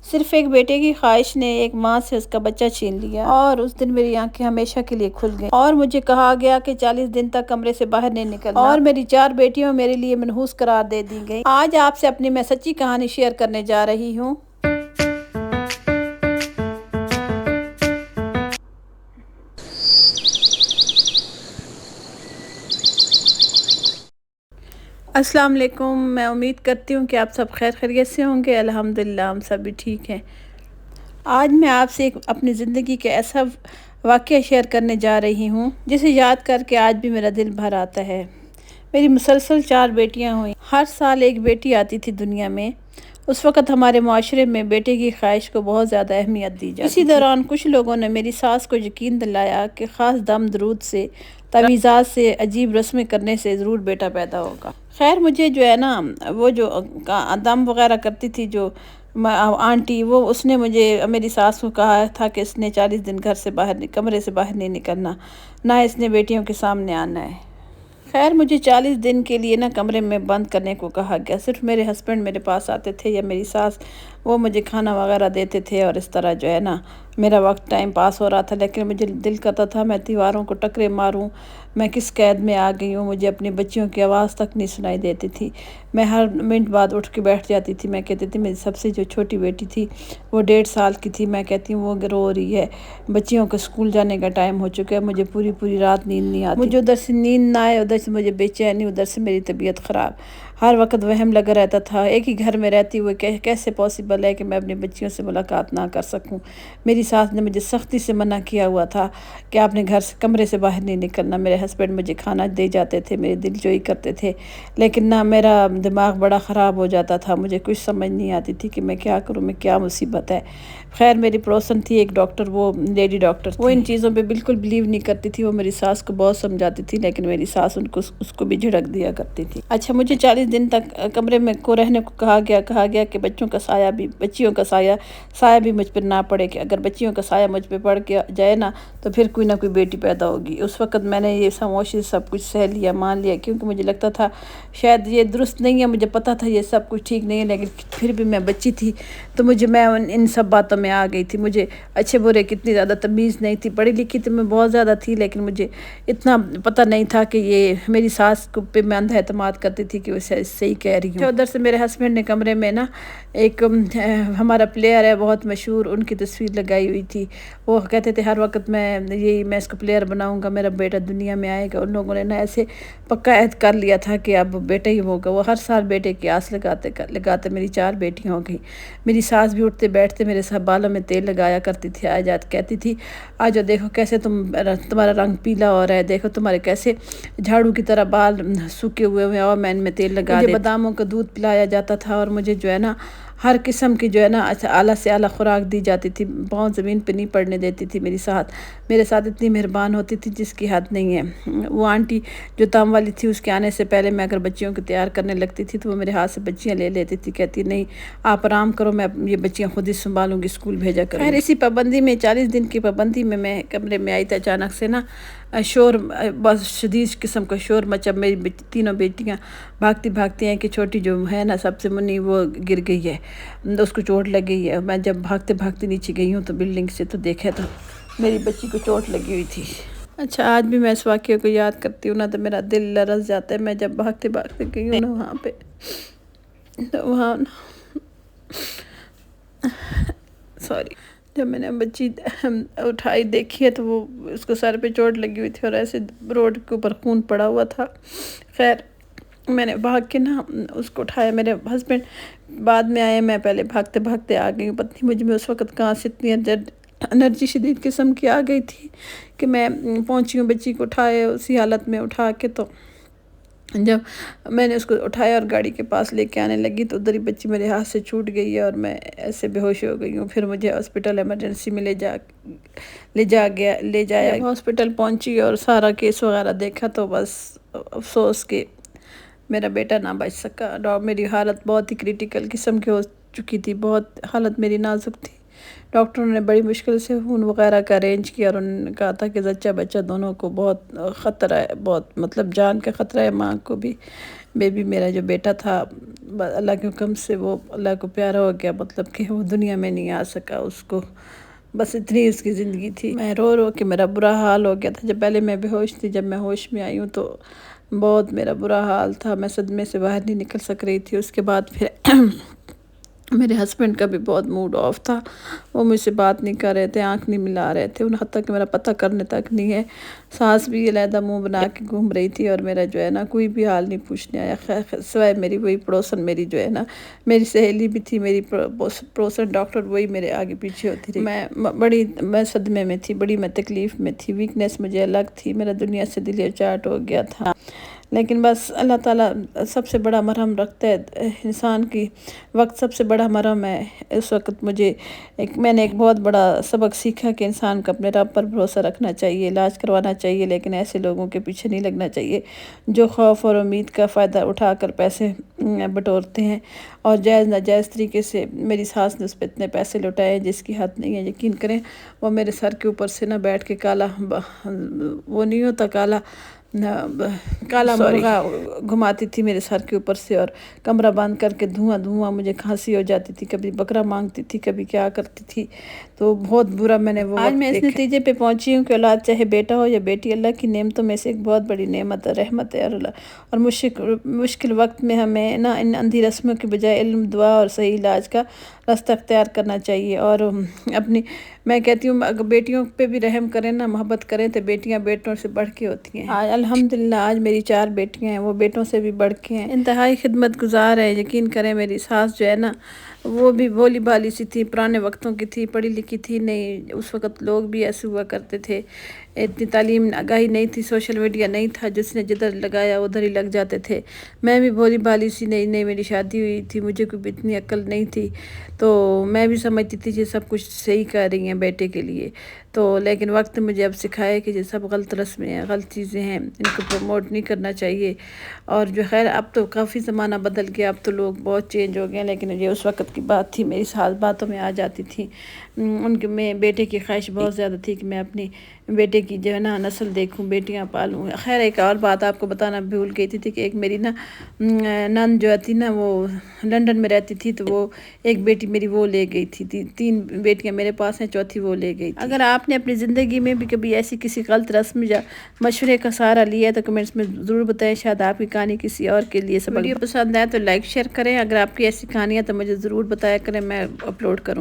صرف ایک بیٹے کی خواہش نے ایک ماں سے اس کا بچہ چھین لیا، اور اس دن میری آنکھیں ہمیشہ کے لیے کھل گئیں اور مجھے کہا گیا کہ 40 دن تک کمرے سے باہر نہیں نکلنا، اور میری 4 بیٹیوں میرے لیے منحوس قرار دے دی گئیں۔ آج آپ سے اپنی میں سچی کہانی شیئر کرنے جا رہی ہوں۔ السلام علیکم، میں امید کرتی ہوں کہ آپ سب خیر خیریت سے ہوں گے۔ الحمدللہ ہم سب بھی ٹھیک ہیں۔ آج میں آپ سے اپنی زندگی کا ایسا واقعہ شیئر کرنے جا رہی ہوں جسے یاد کر کے آج بھی میرا دل بھر آتا ہے۔ میری مسلسل 4 بیٹیاں ہوئیں، ہر سال ایک بیٹی آتی تھی دنیا میں۔ اس وقت ہمارے معاشرے میں بیٹے کی خواہش کو بہت زیادہ اہمیت دی جاتی تھی۔ اسی دوران کچھ لوگوں نے میری ساس کو یقین دلایا کہ خاص دم درود سے، تعویذات سے، عجیب رسمیں کرنے سے ضرور بیٹا پیدا ہوگا۔ خیر مجھے جو ہے نا وہ جو دم وغیرہ کرتی تھی جو آنٹی، اس نے مجھے میری ساس کو کہا تھا کہ اس نے 40 دن کمرے سے باہر نہیں نکلنا، نہ اس نے بیٹیوں کے سامنے آنا ہے۔ خیر مجھے 40 دن کے لیے نا کمرے میں بند کرنے کو کہا گیا۔ صرف میرے ہسبینڈ میرے پاس آتے تھے یا میری ساس، وہ مجھے کھانا وغیرہ دیتے تھے، اور اس طرح جو ہے نا میرا وقت ٹائم پاس ہو رہا تھا۔ لیکن مجھے دل کرتا تھا میں دیواروں کو ٹکرے ماروں، میں کس قید میں آ گئی ہوں، مجھے اپنی بچیوں کی آواز تک نہیں سنائی دیتی تھی۔ میں ہر منٹ بعد اٹھ کے بیٹھ جاتی تھی۔ میں کہتی تھی میری سب سے جو چھوٹی بیٹی تھی وہ 1.5 سال کی تھی، میں کہتی ہوں وہ رو رہی ہے، بچیوں کا اسکول جانے کا ٹائم ہو چکا ہے، مجھے پوری رات نیند نہیں آتی، مجھے ادھر سے نیند نہ آئے، ادھر سے مجھے بے چینی، ادھر سے میری طبیعت خراب، ہر وقت وہم لگا رہتا تھا۔ ایک ہی گھر میں رہتی ہوئے کیسے پاسبل ہے کہ میں اپنی بچیوں سے ملاقات نہ کر سکوں۔ میری ساس نے مجھے سختی سے منع کیا ہوا تھا کہ آپ نے کمرے سے باہر نہیں نکلنا۔ میرے ہسبینڈ مجھے کھانا دے جاتے تھے، میری دل جوئی کرتے تھے، لیکن نہ میرا دماغ بڑا خراب ہو جاتا تھا، مجھے کچھ سمجھ نہیں آتی تھی کہ میں کیا کروں، میں کیا مصیبت ہے۔ خیر میری پڑوسن تھی ایک ڈاکٹر، وہ لیڈی ڈاکٹر تھی، وہ ان چیزوں پہ بالکل بلیو نہیں کرتی تھی، وہ میری ساس کو بہت سمجھاتی تھی، لیکن میری ساس اس کو بھی جھڑک دیا کرتی تھی۔ اچھا مجھے 40 دن تک کمرے میں رہنے کو کہا گیا کہ بچیوں کا سایہ بھی مجھ پر نہ پڑے، کہ اگر بچیوں کا سایہ مجھ پہ پڑ کے جائے نا تو پھر کوئی نہ کوئی بیٹی پیدا ہوگی۔ اس وقت میں نے یہ خاموشی سے سب کچھ سہ لیا، مان لیا، کیونکہ مجھے لگتا تھا شاید یہ درست نہیں ہے، مجھے پتا تھا یہ سب کچھ ٹھیک نہیں ہے، لیکن پھر بھی میں بچی تھی تو میں ان سب باتوں میں آ گئی تھی۔ مجھے اچھے برے کتنی زیادہ تمیز نہیں تھی، پڑھی لکھی تو میں بہت زیادہ تھی، لیکن مجھے اتنا پتہ نہیں تھا کہ یہ میری ساس پہ میں اندھا اعتماد کرتی تھی کہ وہ صحیح کہہ رہی ہوں۔ ادھر سے میرے ہسبینڈ نے کمرے میں نا ایک ہمارا پلیئر ہے بہت مشہور، ان کی تصویر لگائی ہوئی تھی۔ وہ کہتے تھے ہر وقت میں اس کو پلیئر بناؤں گا، میرا بیٹا دنیا میں آئے گا۔ ان لوگوں نے نا ایسے پکا عہد کر لیا تھا کہ اب بیٹا ہی ہوگا۔ وہ ہر سال بیٹے کی آس لگاتے میری 4 بیٹیاں ہو گئی۔ میری ساس بھی اٹھتے بیٹھتے میرے ساتھ بالوں میں تیل لگایا کرتی تھی، کہتی تھی آجو دیکھو کیسے تمہارا رنگ پیلا ہو رہا ہے، دیکھو تمہارے کیسے جھاڑو کی طرح بال سوکھے ہوئے ہوئے، اور میں ان میں تیل لگا دیتی۔ مجھے باداموں کا دودھ پلایا جاتا تھا، اور مجھے جو ہے نا ہر قسم کی جو ہے نا اعلیٰ سے اعلیٰ خوراک دی جاتی تھی، پاؤں زمین پہ نہیں پڑنے دیتی تھی۔ میرے ساتھ اتنی مہربان ہوتی تھی جس کی حد نہیں ہے۔ وہ آنٹی جو تام والی تھی، اس کے آنے سے پہلے میں اگر بچیوں کو تیار کرنے لگتی تھی تو وہ میرے ہاتھ سے بچیاں لے لیتی تھی، کہتی نہیں آپ آرام کرو، میں یہ بچیاں خود ہی سنبھالوں گی، اسکول بھیجا کروں گی۔ خیر اسی پابندی میں 40 دن کی پابندی میں کمرے میں آئی تو اچانک سے نا شور، بہت شدید قسم کا شور مچا۔ میری تینوں بیٹیاں بھاگتی ہیں کہ چھوٹی جو ہے نا سب سے منی، وہ گر گئی ہے، اس کو چوٹ لگ گئی ہے۔ میں جب بھاگتے نیچے گئی ہوں تو بلڈنگ سے تو دیکھا تو میری بچی کو چوٹ لگی ہوئی تھی۔ اچھا آج بھی میں اس واقعے کو یاد کرتی ہوں نا تو میرا دل لرز جاتا ہے۔ میں جب بھاگتے گئی ہوں نا وہاں پہ، تو وہاں جب میں نے بچی اٹھائی دیکھی ہے تو وہ اس کو سر پہ چوٹ لگی ہوئی تھی اور ایسے روڈ کے اوپر خون پڑا ہوا تھا۔ خیر میں نے بھاگ کے نا اس کو اٹھایا، میرے ہسبینڈ بعد میں آئے، میں پہلے بھاگتے آ گئی ہوں۔ پتہ نہیں مجھ میں اس وقت کہاں سے اتنی انرجی شدید قسم کی آ گئی تھی کہ میں پہنچی ہوں بچی کو اٹھائے اسی حالت میں اٹھا کے۔ تو جب میں نے اس کو اٹھایا اور گاڑی کے پاس لے کے آنے لگی تو ادھر ہی بچی میرے ہاتھ سے چھوٹ گئی ہے اور میں ایسے بے ہوش ہو گئی ہوں۔ پھر مجھے ہاسپٹل ایمرجنسی میں لے جایا۔ جب ہاسپٹل پہنچی اور سارا کیس وغیرہ دیکھا تو بس افسوس کہ میرا بیٹا نہ بچ سکا۔ میری حالت بہت ہی کریٹیکل قسم کی ہو چکی تھی، بہت حالت میری نازک تھی۔ ڈاکٹروں نے بڑی مشکل سے خون وغیرہ کا ارینج کیا اور انہوں نے کہا تھا کہ زچہ بچہ دونوں کو بہت خطرہ ہے، بہت مطلب جان کا خطرہ ہے، ماں کو بھی۔ بیبی میرا جو بیٹا تھا اللہ کے حکم سے وہ اللہ کو پیارا ہو گیا، مطلب کہ وہ دنیا میں نہیں آ سکا، اس کو بس اتنی اس کی زندگی تھی۔ میں رو رو کے میرا برا حال ہو گیا تھا، جب پہلے میں بے ہوش تھی، جب میں ہوش میں آئی ہوں تو بہت میرا برا حال تھا، میں صدمے سے باہر نہیں نکل سک رہی تھی۔ اس کے بعد پھر میرے ہسبینڈ کا بھی بہت موڈ آف تھا، وہ مجھ سے بات نہیں کر رہے تھے، آنکھ نہیں ملا رہے تھے، انہیں حتیٰ کہ میرا پتہ کرنے تک نہیں ہے۔ ساس بھی علیحدہ منہ بنا کے گھوم رہی تھی اور میرا جو ہے نا کوئی بھی حال نہیں پوچھنے آیا، سوائے میری وہی پڑوسن، میری جو ہے نا میری سہیلی بھی تھی، میری پڑوسن ڈاکٹر، وہی میرے آگے پیچھے ہوتی رہی۔ میں صدمے میں تھی، بڑی میں تکلیف میں تھی، ویکنیس مجھے الگ تھی، میرا دنیا سے دل چاٹ ہو گیا تھا۔ لیکن بس اللہ تعالیٰ سب سے بڑا مرہم رکھتا ہے، انسان کی وقت سب سے بڑا مرہم ہے۔ اس وقت میں نے ایک بہت بڑا سبق سیکھا کہ انسان کو اپنے رب پر بھروسہ رکھنا چاہیے، علاج کروانا چاہیے، لیکن ایسے لوگوں کے پیچھے نہیں لگنا چاہیے جو خوف اور امید کا فائدہ اٹھا کر پیسے بٹورتے ہیں اور جائز ناجائز طریقے سے۔ میری ساس نے اس پہ اتنے پیسے لٹائے جس کی حد نہیں ہے، یقین کریں وہ میرے سر کے اوپر سے نہ بیٹھ کے کالا وہ نہیں ہوتا کالا مرغا گھماتی تھی میرے سر کے اوپر سے، اور کمرہ بند کر کے دھواں مجھے کھانسی ہو جاتی تھی، کبھی بکرا مانگتی تھی، کبھی کیا کرتی تھی، تو بہت برا میں نے وہ آج میں اس نتیجے پہ پہنچی ہوں کہ اولاد چاہے بیٹا ہو یا بیٹی، اللہ کی نعمتوں میں سے ایک بہت بڑی نعمت اور رحمت ہے، اور مشکل وقت میں ہمیں نا ان اندھی رسموں کے بجائے علم، دعا اور صحیح علاج کا راستہ اختیار کرنا چاہیے۔ اور میں کہتی ہوں اگر بیٹیوں پہ بھی رحم کریں نا، محبت کریں، تو بیٹیاں بیٹوں سے بڑھ کے ہوتی ہیں۔ الحمدللہ آج میری 4 بیٹیاں ہیں، وہ بیٹوں سے بھی بڑھ کے ہیں، انتہائی خدمت گزار ہے۔ یقین کریں میری ساس جو ہے نا وہ بھی بولی بالی سی تھی، پرانے وقتوں کی تھی، پڑھی لکھی تھی نہیں، اس وقت لوگ بھی ایسے ہوا کرتے تھے، اتنی تعلیم آگاہی نہیں تھی، سوشل میڈیا نہیں تھا، جس نے جدھر لگایا ادھر ہی لگ جاتے تھے۔ میں بھی بولی بالی سی نئی میری شادی ہوئی تھی، مجھے کوئی اتنی عقل نہیں تھی، تو میں بھی سمجھتی تھی کہ سب کچھ صحیح کر رہی ہیں بیٹے کے لیے، تو لیکن وقت مجھے اب سکھائے کہ یہ سب غلط رسمیں ہیں، غلط چیزیں ہیں، ان کو پروموٹ نہیں کرنا چاہیے۔ اور جو خیر اب تو کافی زمانہ بدل گیا، اب تو لوگ بہت چینج ہو گئے، لیکن یہ اس وقت کی بات تھی، میری ساس باتوں میں آ جاتی تھی۔ ان کے میں بیٹے کی خواہش بہت زیادہ تھی کہ میں اپنی بیٹے کی جو ہے نا نسل دیکھوں، بیٹیاں پالوں۔ خیر ایک اور بات آپ کو بتانا بھول گئی تھی کہ ایک میری نا نند جو تھی نا وہ لندن میں رہتی تھی، تو وہ ایک بیٹی میری وہ لے گئی تھی، 3 بیٹیاں میرے پاس ہیں، چوتھی وہ لے گئی تھی۔ اگر آپ نے اپنی زندگی میں بھی کبھی ایسی کسی غلط رسم یا مشورے کا سہارا لیا ہے تو کمنٹس میں ضرور بتائیں، شاید آپ کی کہانی کسی اور کے لیے سبق۔ ویڈیو پسند آئے تو لائک شیئر کریں، اگر آپ کی ایسی کہانیاں تو مجھے ضرور بتایا کریں، میں اپلوڈ کروں۔